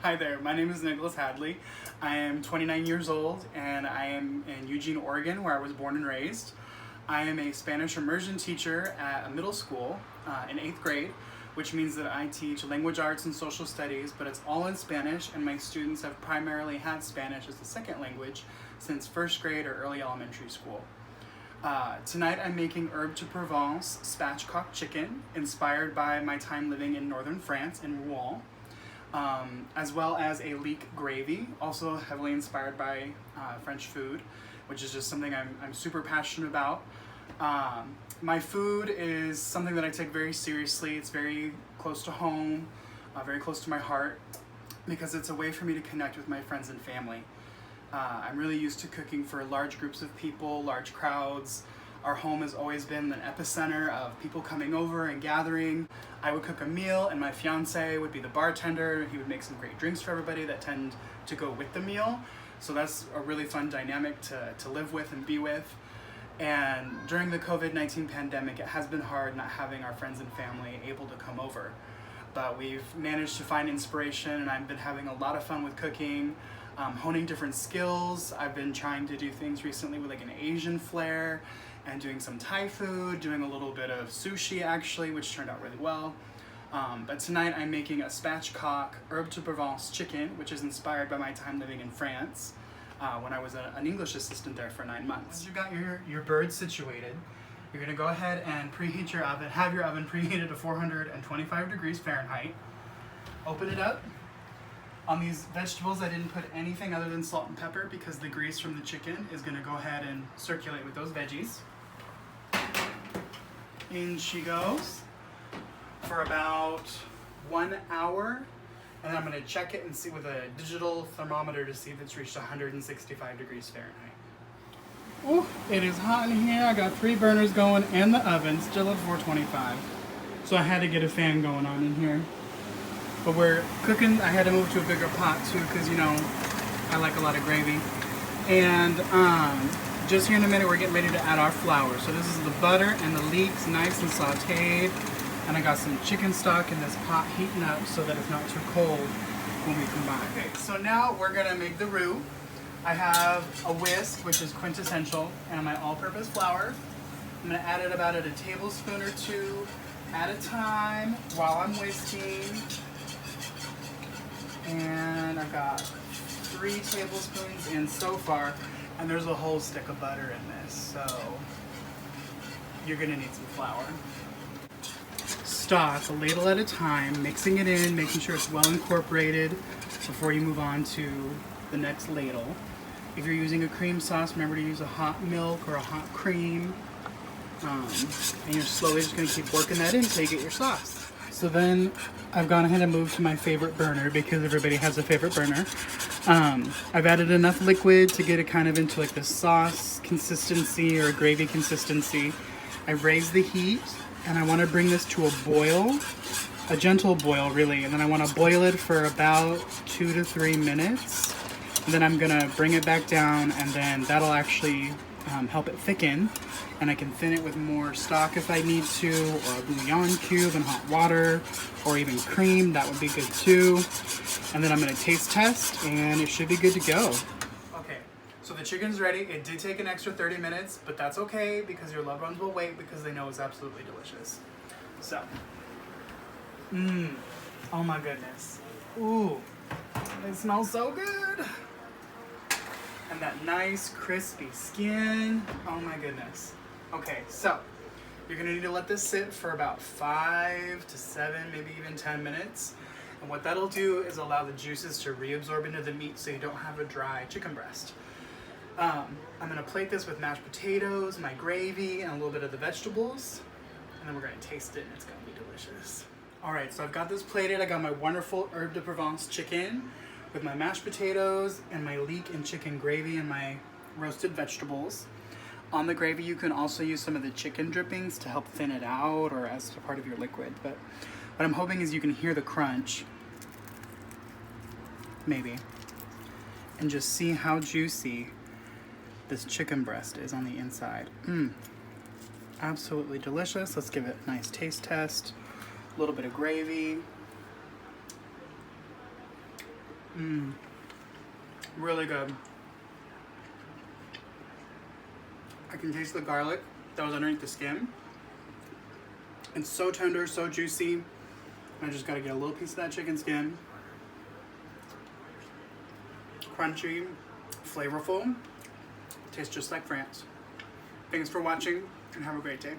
Hi there, my name is Nicholas Hadley. I am 29 years old and I am in Eugene, Oregon, where I was born and raised. I am a Spanish immersion teacher at a middle school in 8th grade, which means that I teach language arts and social studies, but it's all in Spanish, and my students have primarily had Spanish as a second language since 1st grade or early elementary school. Tonight I'm making herb de Provence spatchcock chicken, inspired by my time living in northern France in Rouen. As well as a leek gravy, also heavily inspired by French food, which is just something I'm super passionate about. My food is something that I take very seriously. It's very close to home, very close to my heart, because it's a way for me to connect with my friends and family. I'm really used to cooking for large groups of people, large crowds. Our home has always been an epicenter of people coming over and gathering. I would cook a meal and my fiance would be the bartender. He would make some great drinks for everybody that tend to go with the meal. So that's a really fun dynamic to live with and be with. And during the COVID-19 pandemic, it has been hard not having our friends and family able to come over. But we've managed to find inspiration, and I've been having a lot of fun with cooking, honing different skills. I've been trying to do things recently with like an Asian flair, and doing some Thai food, doing a little bit of sushi actually, which turned out really well. But tonight I'm making a spatchcock herb de Provence chicken, which is inspired by my time living in France when I was an English assistant there for 9 months. Once you've got your bird situated, you're gonna go ahead and preheat your oven, have your oven preheated to 425 degrees Fahrenheit. Open it up. On these vegetables, I didn't put anything other than salt and pepper because the grease from the chicken is gonna go ahead and circulate with those veggies. In she goes for about 1 hour, and then I'm gonna check it and see with a digital thermometer to see if it's reached 165 degrees Fahrenheit. Ooh, it is hot in here. I got 3 burners going and the oven still at 425. So I had to get a fan going on in here. But we're cooking, I had to move to a bigger pot too because, you know, I like a lot of gravy. And just here in a minute, we're getting ready to add our flour. So this is the butter and the leeks, nice and sauteed. And I got some chicken stock in this pot heating up so that it's not too cold when we combine. Okay, so now we're gonna make the roux. I have a whisk, which is quintessential, and my all-purpose flour. I'm gonna add it about at a tablespoon or 2 at a time while I'm whisking. And I've got 3 tablespoons in so far, and there's a whole stick of butter in this, so you're gonna need some flour. Stock a ladle at a time, mixing it in, making sure it's well incorporated before you move on to the next ladle. If you're using a cream sauce, remember to use a hot milk or a hot cream. And you're slowly just gonna keep working that in until you get your sauce. So then I've gone ahead and moved to my favorite burner because everybody has a favorite burner. I've added enough liquid to get it kind of into like the sauce consistency or a gravy consistency. I raised the heat and I want to bring this to a boil, a gentle boil really, and then I want to boil it for about 2 to 3 minutes. And then I'm gonna bring it back down, and then that'll actually help it thicken, and I can thin it with more stock if I need to, or a bouillon cube and hot water, or even cream, that would be good too. And then I'm gonna taste test, and it should be good to go. Okay, so the chicken's ready. It did take an extra 30 minutes, but that's okay because your loved ones will wait because they know it's absolutely delicious. So, oh my goodness. Ooh, it smells so good. And that nice crispy skin. Oh my goodness. Okay, so you're gonna need to let this sit for about 5 to 7, maybe even 10 minutes. And what that'll do is allow the juices to reabsorb into the meat so you don't have a dry chicken breast. I'm gonna plate this with mashed potatoes, my gravy, and a little bit of the vegetables. And then we're gonna taste it and it's gonna be delicious. All right, so I've got this plated. I got my wonderful herb de Provence chicken with my mashed potatoes and my leek and chicken gravy and my roasted vegetables. On the gravy, you can also use some of the chicken drippings to help thin it out or as a part of your liquid. But what I'm hoping is you can hear the crunch, maybe, and just see how juicy this chicken breast is on the inside. Absolutely delicious. Let's give it a nice taste test. A little bit of gravy. Really good. I can taste the garlic that was underneath the skin. It's so tender, so juicy. I just gotta get a little piece of that chicken skin. Crunchy, flavorful, tastes just like France. Thanks for watching and have a great day.